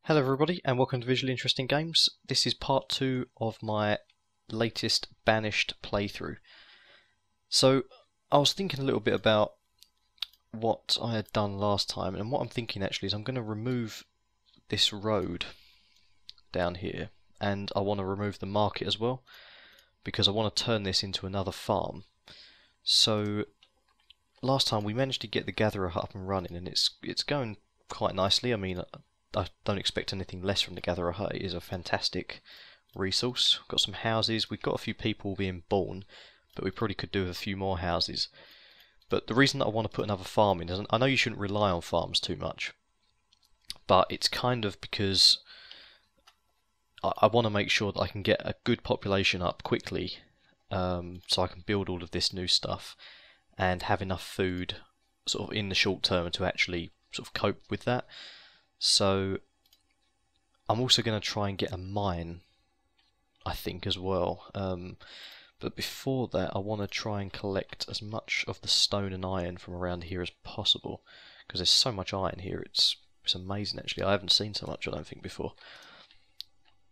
Hello everybody and welcome to Visually Interesting Games. This is part 2 of my latest Banished playthrough. So I was thinking a little bit about what I had done last time, and what I'm thinking actually is I'm going to remove this road down here, and I want to remove the market as well because I want to turn this into another farm. So last time we managed to get the gatherer hut up and running, and it's going quite nicely. I mean, I don't expect anything less from the gatherer hut. It is a fantastic resource. We've got some houses. We've got a few people being born, but we probably could do with a few more houses. But the reason that I want to put another farm in is, I know you shouldn't rely on farms too much, but it's kind of because I want to make sure that I can get a good population up quickly, so I can build all of this new stuff and have enough food sort of in the short term to actually sort of cope with that. So I'm also going to try and get a mine, I think, as well. But before that, I want to try and collect as much of the stone and iron from around here as possible, because there's so much iron here. It's amazing, actually. I haven't seen so much, I don't think, before.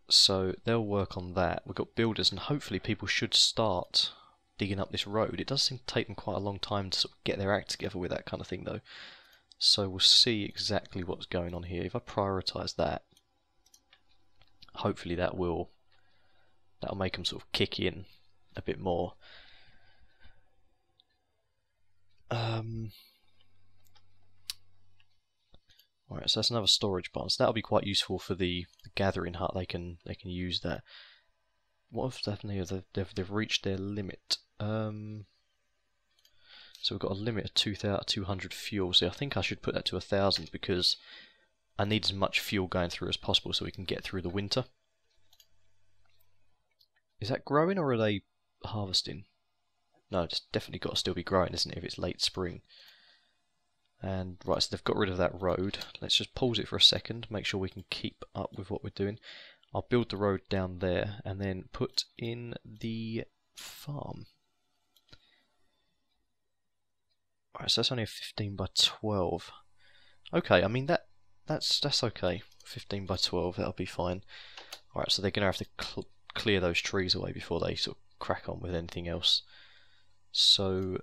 So they'll work on that. We've got builders, and hopefully people should start digging up this road. It does seem to take them quite a long time to sort of get their act together with that kind of thing, though. So we'll see exactly what's going on here. If I prioritise that, hopefully that'll make them sort of kick in a bit more. Alright, so that's another storage barn. So that'll be quite useful for the gathering hut. They can use that. What have they've reached their limit? So we've got a limit of 2,200 fuel, so I think I should put that to 1,000 because I need as much fuel going through as possible so we can get through the winter. Is that growing or are they harvesting? No, it's definitely got to still be growing, isn't it, if it's late spring. And right, so they've got rid of that road. Let's just pause it for a second, make sure we can keep up with what we're doing. I'll build the road down there and then put in the farm. Alright, so that's only a 15 by 12. Okay, I mean that's okay. 15 by 12, that'll be fine. Alright, so they're going to have to clear those trees away before they sort of crack on with anything else. So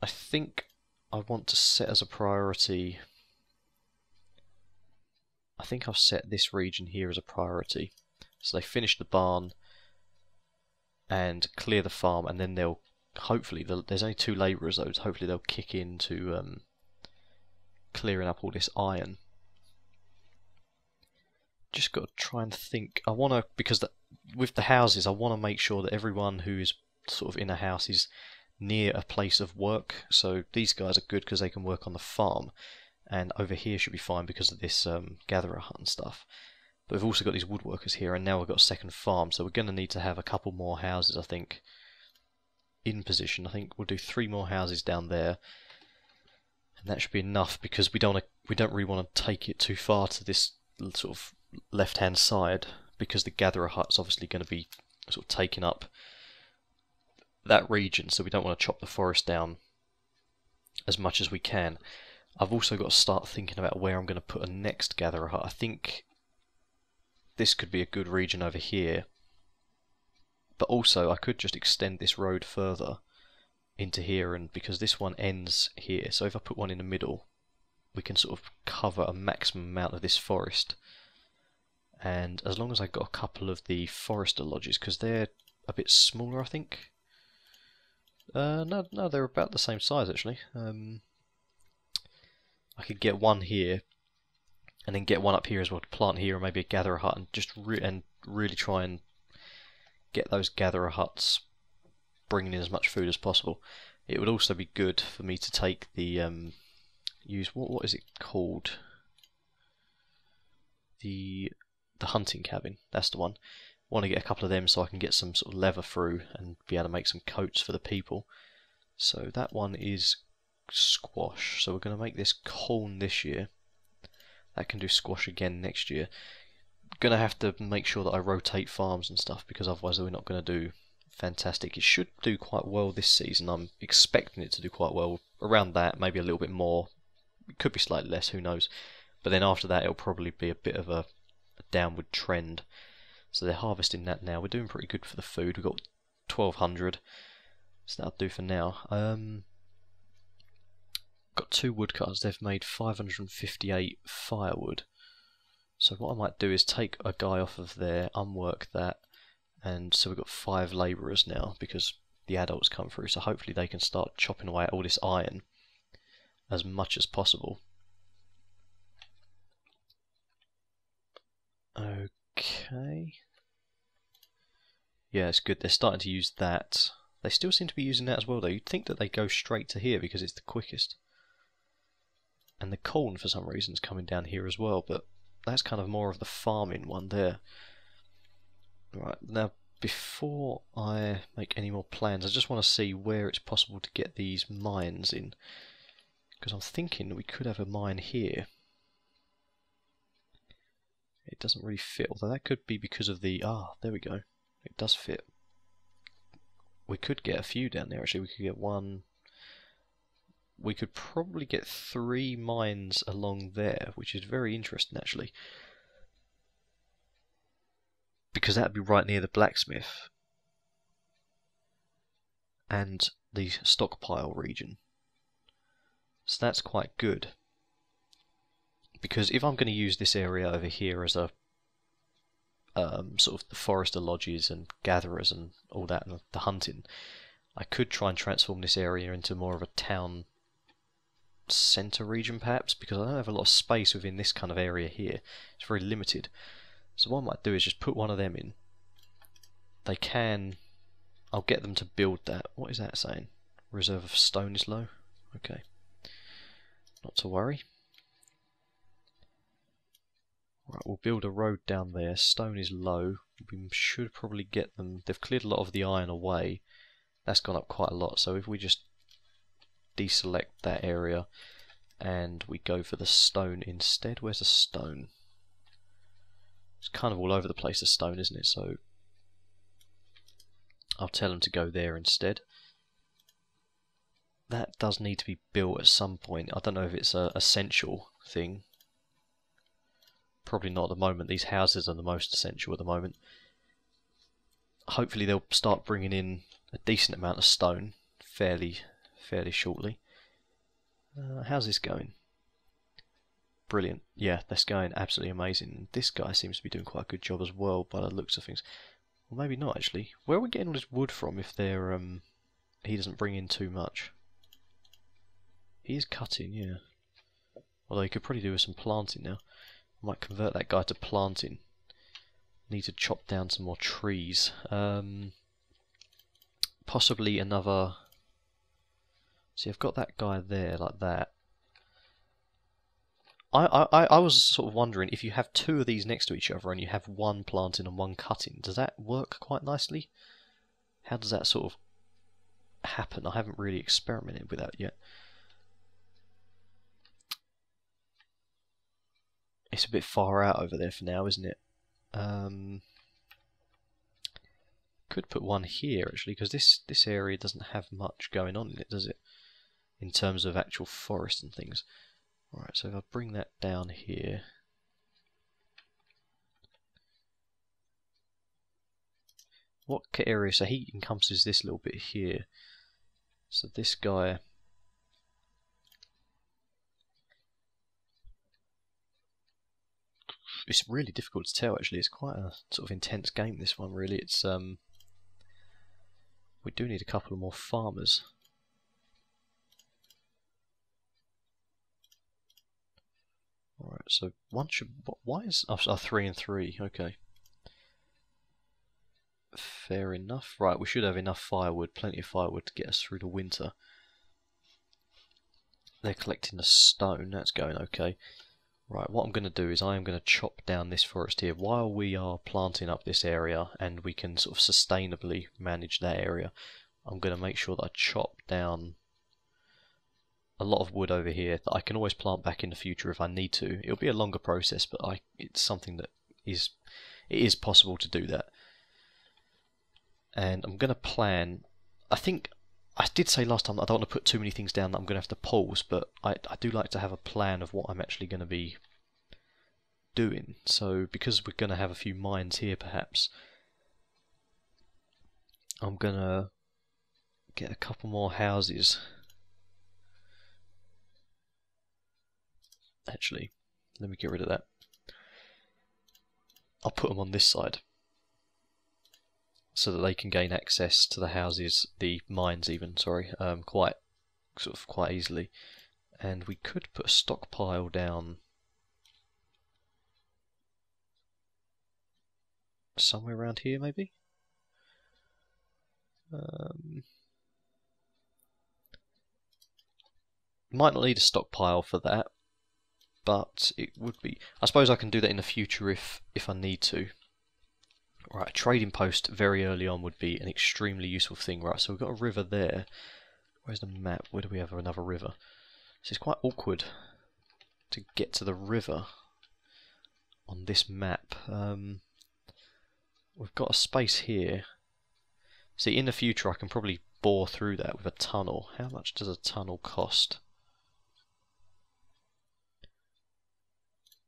I think I want to set as a priority, I think I'll set this region here as a priority. So they finish the barn and clear the farm, and then they'll hopefully, there's only 2 labourers though, so hopefully they'll kick into clearing up all this iron. Just got to try and think. I want to, because with the houses, I want to make sure that everyone who is sort of in a house is near a place of work. So these guys are good because they can work on the farm, and over here should be fine because of this gatherer hut and stuff. But we've also got these woodworkers here, and now we've got a second farm, so we're going to need to have a couple more houses, I think, in position. I think we'll do 3 more houses down there, and that should be enough because we don't really want to take it too far to this sort of left-hand side, because the gatherer hut's obviously going to be sort of taking up that region, so we don't want to chop the forest down as much as we can. I've also got to start thinking about where I'm going to put a next gatherer hut. I think this could be a good region over here, but also I could just extend this road further into here, and because this one ends here, so if I put one in the middle, we can sort of cover a maximum amount of this forest. And as long as I've got a couple of the forester lodges, because they're a bit smaller, I think. No, they're about the same size actually. I could get one here, and then get one up here as well to plant here, and maybe a gatherer hut, and just really try and get those gatherer huts bringing in as much food as possible. It would also be good for me to take the use what is it called? The hunting cabin. That's the one. I want to get a couple of them so I can get some sort of leather through and be able to make some coats for the people. So that one is squash. So we're going to make this corn this year. That can do squash again next year. Going to have to make sure that I rotate farms and stuff, because otherwise we're not going to do fantastic. It should do quite well this season. I'm expecting it to do quite well. Around that, maybe a little bit more. It could be slightly less, who knows. But then after that, it'll probably be a bit of a downward trend. So they're harvesting that now. We're doing pretty good for the food. We've got 1,200, so that'll do for now. Got 2 woodcutters. They've made 558 firewood. So what I might do is take a guy off of there, unwork that, and so we've got 5 labourers now because the adults come through. So hopefully they can start chopping away at all this iron as much as possible. Okay. Yeah, it's good. They're starting to use that. They still seem to be using that as well, though. You'd think that they go straight to here because it's the quickest. And the corn, for some reason, is coming down here as well, but that's kind of more of the farming one there. Right, now, before I make any more plans, I just want to see where it's possible to get these mines in. Because I'm thinking that we could have a mine here. It doesn't really fit, although that could be because of the... Ah, there we go. It does fit. We could get a few down there, actually. We could get 1... We could probably get 3 mines along there, which is very interesting, actually. Because that would be right near the blacksmith. And the stockpile region. So that's quite good. Because if I'm going to use this area over here as a sort of the forester lodges and gatherers and all that, and the hunting, I could try and transform this area into more of a town centre region perhaps, because I don't have a lot of space within this kind of area here. It's very limited. So what I might do is just put one of them in. They can... I'll get them to build that. What is that saying? Reserve of stone is low? Okay. Not to worry. Right, we'll build a road down there. Stone is low. We should probably get them... They've cleared a lot of the iron away. That's gone up quite a lot. So if we just deselect that area and we go for the stone instead. Where's the stone? It's kind of all over the place, the stone, isn't it? So I'll tell them to go there instead. That does need to be built at some point. I don't know if it's an essential thing. Probably not at the moment. These houses are the most essential at the moment. Hopefully they'll start bringing in a decent amount of stone fairly shortly. How's this going? Brilliant. Yeah, that's going absolutely amazing. This guy seems to be doing quite a good job as well by the looks of things. Well, maybe not actually. Where are we getting all this wood from if they're he doesn't bring in too much? He is cutting, yeah. Although he could probably do with some planting now. I might convert that guy to planting. Need to chop down some more trees. Possibly another... See, I've got that guy there, like that. I was sort of wondering, if you have 2 of these next to each other and you have 1 planting and 1 cutting, does that work quite nicely? How does that sort of happen? I haven't really experimented with that yet. It's a bit far out over there for now, isn't it? Could put 1 here actually, because this area doesn't have much going on in it, does it? In terms of actual forest and things. Right, so if I bring that down here. What area? So he encompasses this little bit here. So this guy... It's really difficult to tell actually. It's quite a sort of intense game, this one really. It's we do need a couple of more farmers. Alright, so one should... Why is... Oh, 3 and 3, okay. Fair enough. Right, we should have enough firewood, plenty of firewood to get us through the winter. They're collecting the stone, that's going okay. Right, what I'm going to do is I am going to chop down this forest here while we are planting up this area and we can sort of sustainably manage that area. I'm going to make sure that I chop down a lot of wood over here that I can always plant back in the future if I need to. It'll be a longer process, but it's something that it is possible to do that. And I'm going to plan... I think I did say last time that I don't want to put too many things down that I'm going to have to pause, but I do like to have a plan of what I'm actually going to be doing. So because we're going to have a few mines here perhaps, I'm going to get a couple more houses. Actually, let me get rid of that. I'll put them on this side so that they can gain access to the houses, the mines even, sorry, quite easily. And we could put a stockpile down somewhere around here maybe. Might not need a stockpile for that, but it would be. I suppose I can do that in the future if I need to. Right, a trading post very early on would be an extremely useful thing. Right, so we've got a river there. Where's the map? Where do we have another river? So it's quite awkward to get to the river on this map. We've got a space here. See, in the future I can probably bore through that with a tunnel. How much does a tunnel cost?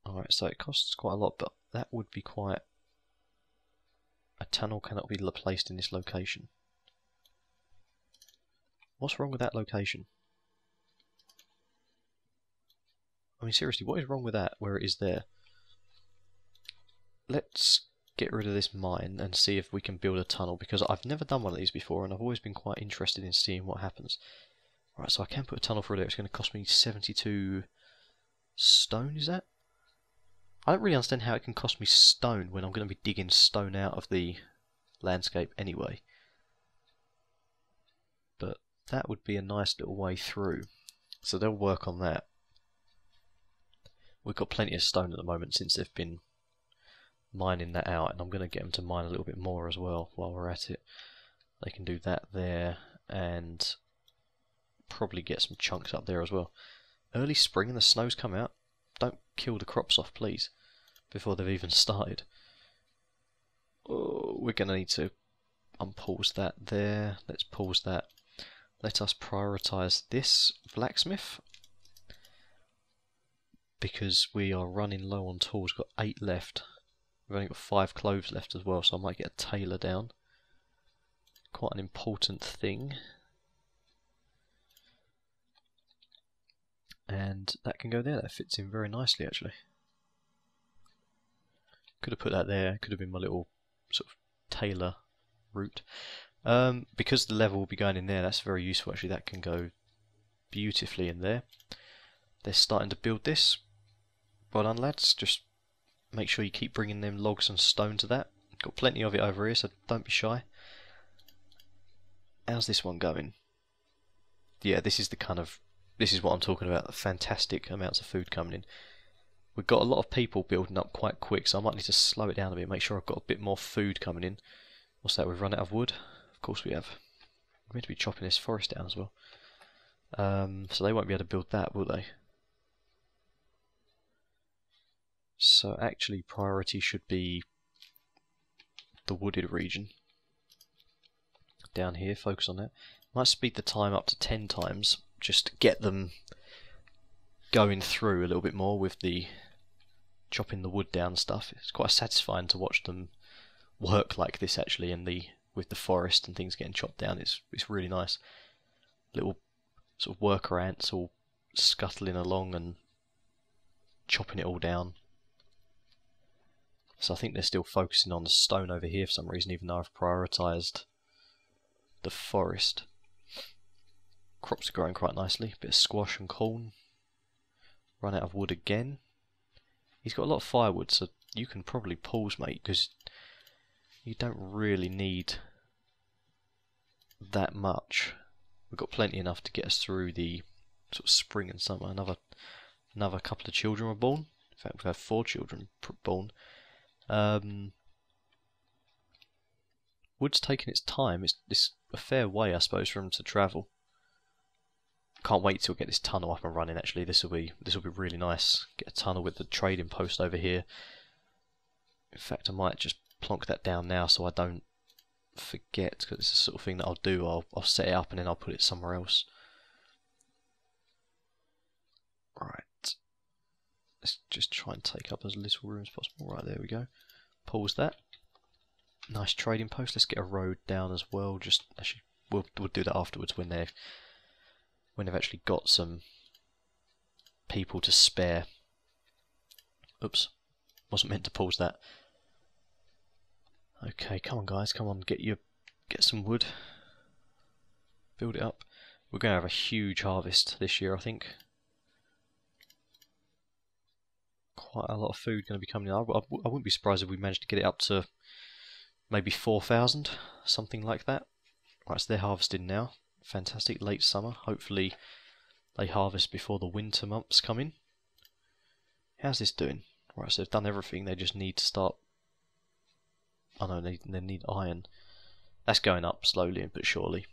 Alright, so it costs quite a lot, but that would be quite... A tunnel cannot be placed in this location. What's wrong with that location? I mean, seriously, what is wrong with that where it is there? Let's get rid of this mine and see if we can build a tunnel, because I've never done one of these before and I've always been quite interested in seeing what happens. Right, so I can put a tunnel through there. It's going to cost me 72 stone, is that? I don't really understand how it can cost me stone when I'm going to be digging stone out of the landscape anyway. But that would be a nice little way through. So they'll work on that. We've got plenty of stone at the moment since they've been mining that out, and I'm going to get them to mine a little bit more as well while we're at it. They can do that there, and probably get some chunks up there as well. Early spring and the snow's come out. Don't kill the crops off, please, before they've even started. Oh, we're going to need to unpause that there. Let's pause that. Let us prioritise this blacksmith, because we are running low on tools. We've got 8 left. We've only got 5 cloves left as well, so I might get a tailor down. Quite an important thing. And that can go there. That fits in very nicely, actually. Could have put that there. Could have been my little sort of tailor route. Because the level will be going in there, that's very useful, actually. That can go beautifully in there. They're starting to build this. Well done, lads. Just make sure you keep bringing them logs and stone to that. Got plenty of it over here, so don't be shy. How's this one going? Yeah, this is what I'm talking about. The fantastic amounts of food coming in. We've got a lot of people building up quite quick, so I might need to slow it down a bit, make sure I've got a bit more food coming in. What's that? We've run out of wood? Of course we have. We're going to be chopping this forest down as well. So they won't be able to build that, will they? So actually priority should be the wooded region. Down here, focus on that. Might speed the time up to 10 times, just to get them going through a little bit more with the chopping the wood down stuff. It's quite satisfying to watch them work like this, actually, and with the forest and things getting chopped down. It's really nice. Little sort of worker ants all scuttling along and chopping it all down. So I think they're still focusing on the stone over here for some reason, even though I've prioritised the forest. Crops are growing quite nicely. Bit of squash and corn. Run out of wood again. He's got a lot of firewood, so you can probably pause, mate, because you don't really need that much. We've got plenty enough to get us through the sort of spring and summer. Another couple of children were born. In fact, we've had 4 children born. Wood's taking its time. It's a fair way, I suppose, for them to travel. Can't wait till we get this tunnel up and running. Actually, this will be really nice. Get a tunnel with the trading post over here. In fact, I might just plonk that down now so I don't forget, because it's the sort of thing that I'll do. I'll set it up and then I'll put it somewhere else. Right. Let's just try and take up as little room as possible. Right, there we go. Pause that. Nice trading post. Let's get a road down as well. Just actually, we'll do that afterwards when they've actually got some people to spare. Oops, wasn't meant to pause that. Okay, come on guys, come on, get some wood. Build it up. We're going to have a huge harvest this year, I think. Quite a lot of food going to be coming in. I wouldn't be surprised if we managed to get it up to maybe 4,000, something like that. Right, so they're harvesting now. Fantastic, late summer. Hopefully they harvest before the winter months come in. How's this doing? Right, so they've done everything. They just need to start. Oh no, they need iron. That's going up slowly but surely.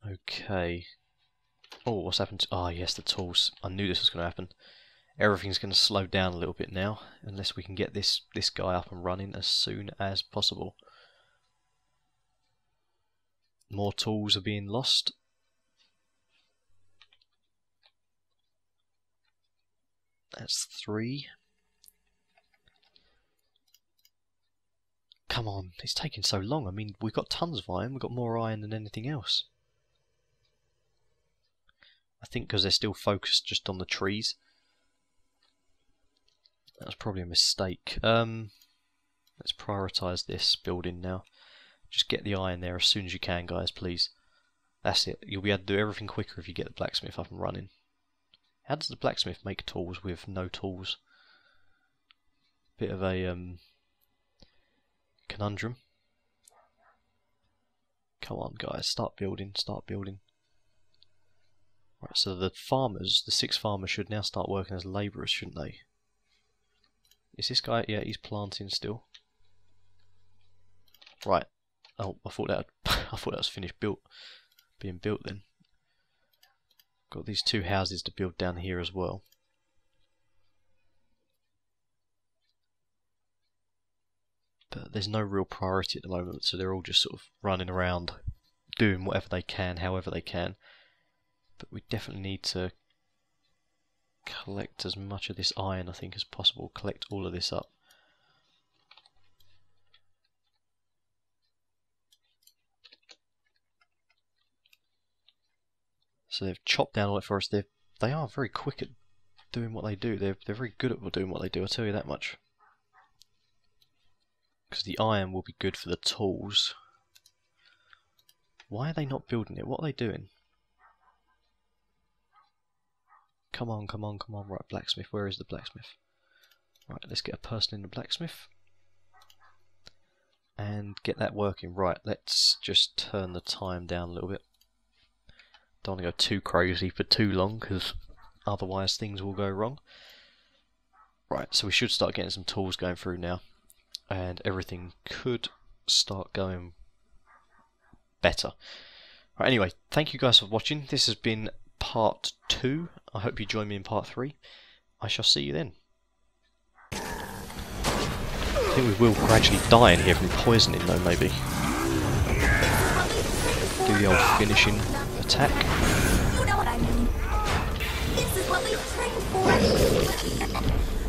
Okay. Oh, what's happened to... Ah, yes, the tools. I knew this was going to happen. Everything's going to slow down a little bit now, unless we can get this guy up and running as soon as possible. More tools are being lost. That's 3. Come on, it's taking so long. I mean, we've got tons of iron. We've got more iron than anything else. I think because they're still focused just on the trees. That was probably a mistake. Let's prioritise this building now. Just get the iron there as soon as you can, guys, please. That's it. You'll be able to do everything quicker if you get the blacksmith up and running. How does the blacksmith make tools with no tools? Bit of a conundrum. Come on, guys, start building, start building. Right, so the farmers, the 6 farmers should now start working as labourers, shouldn't they? Is this guy? Yeah, he's planting still. Right. Oh, I thought that was finished being built then. Got these 2 houses to build down here as well. But there's no real priority at the moment, so they're all just sort of running around doing whatever they can, however they can. But we definitely need to collect as much of this iron, I think, as possible. Collect all of this up. So they've chopped down all that for us. They are very quick at doing what they do. They're very good at doing what they do, I'll tell you that much. Because the iron will be good for the tools. Why are they not building it? What are they doing? Come on, come on, come on. Right, blacksmith. Where is the blacksmith? Right, let's get a person in the blacksmith. And get that working. Right, let's just turn the time down a little bit. Don't want to go too crazy for too long, because otherwise things will go wrong. Right, so we should start getting some tools going through now. And everything could start going better. Right, anyway, thank you guys for watching. This has been part 2. I hope you join me in part 3. I shall see you then. I think we will gradually die in here from poisoning though, maybe. Do the old finishing attack. You know what I mean. This is what we trained for.